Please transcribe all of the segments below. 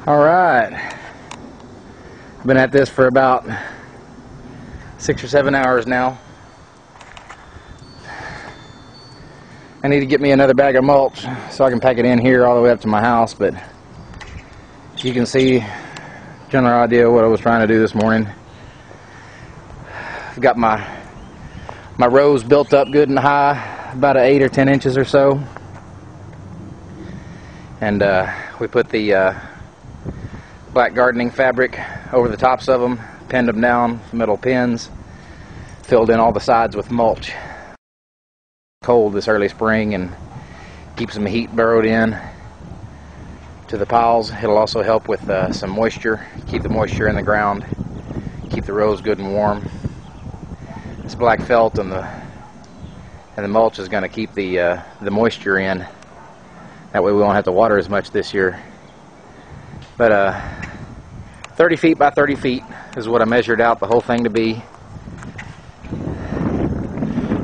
Alright, I've been at this for about 6 or 7 hours now. I need to get me another bag of mulch so I can pack it in here all the way up to my house, but you can see general idea what I was trying to do this morning. I've got my rows built up good and high, about 8 or 10 inches or so, and we put the black gardening fabric over the tops of them, pinned them down, metal pins, filled in all the sides with mulch. Cold this early spring and keep some heat burrowed in to the piles. It'll also help with some moisture, keep the moisture in the ground, keep the rows good and warm. This black felt and the mulch is going to keep the moisture in. That way we won't have to water as much this year. But 30 feet by 30 feet is what I measured out the whole thing to be.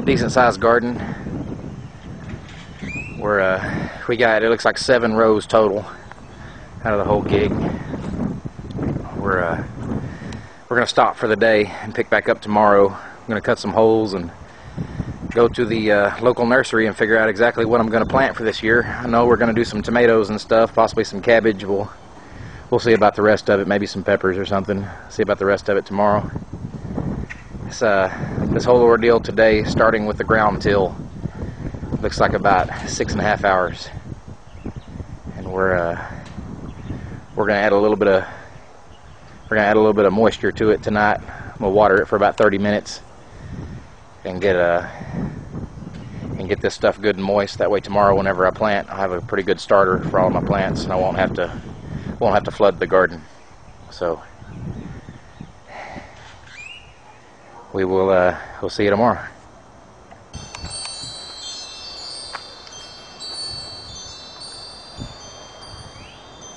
Decent sized garden. We got, it looks like 7 rows total out of the whole gig. We're gonna stop for the day and pick back up tomorrow. I'm gonna cut some holes and go to the local nursery and figure out exactly what I'm gonna plant for this year. I know we're gonna do some tomatoes and stuff, possibly some cabbage. We'll see about the rest of it, maybe some peppers or something. See about the rest of it tomorrow. This whole ordeal today, starting with the ground till, looks like about 6.5 hours, and we're gonna add a little bit of moisture to it tonight. We'll water it for about 30 minutes and get this stuff good and moist. That way tomorrow, whenever I plant, I'll have a pretty good starter for all of my plants, and I won't have to flood the garden. So we'll see you tomorrow.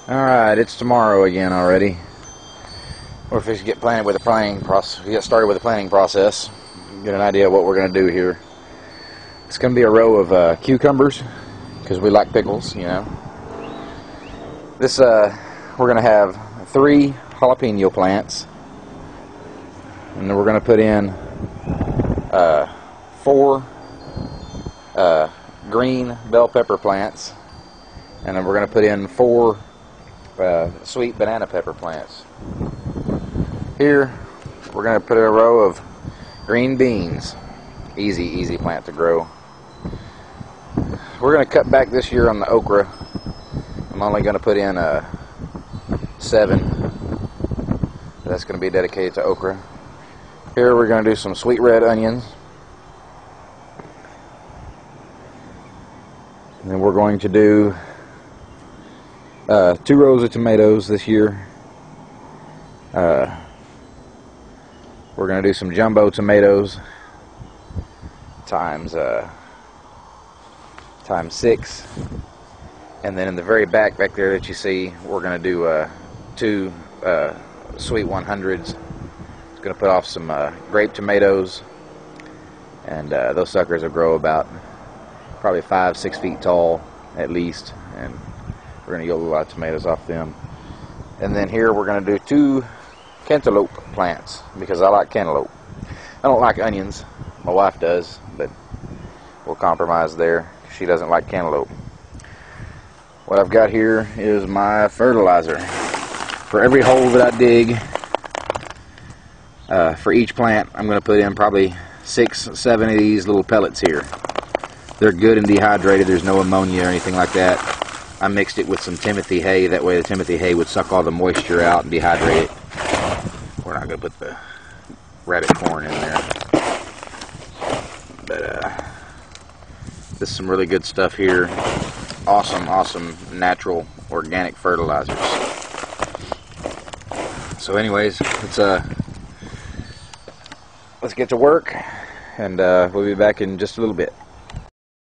Alright, it's tomorrow again already. We're fixing to get started with the planting process. Get an idea of what we're going to do here. It's going to be a row of cucumbers, because we like pickles, you know. This we're going to have 3 jalapeno plants, and then we're going to put in 4 green bell pepper plants, and then we're going to put in 4 sweet banana pepper plants. Here we're going to put in a row of green beans. Easy plant to grow. We're going to cut back this year on the okra. I'm only going to put in 7. That's going to be dedicated to okra. Here we're going to do some sweet red onions, and then we're going to do 2 rows of tomatoes this year. We're going to do some jumbo tomatoes times 6, and then in the very back there that you see, we're going to do 2 sweet 100s. It's going to put off some grape tomatoes, and those suckers will grow about probably 5-6 feet tall at least, and we're going to yield a lot of tomatoes off them. And then here we're going to do 2 cantaloupe plants, because I like cantaloupe. I don't like onions. My wife does, but we'll compromise there. She doesn't like cantaloupe. What I've got here is my fertilizer. For every hole that I dig, for each plant, I'm going to put in probably 6-7 of these little pellets here. They're good and dehydrated. There's no ammonia or anything like that. I mixed it with some Timothy hay. That way the Timothy hay would suck all the moisture out and dehydrate it. We're not going to put the rabbit corn in there. But this is some really good stuff here. Awesome natural organic fertilizers. So anyways, let's get to work, and we'll be back in just a little bit.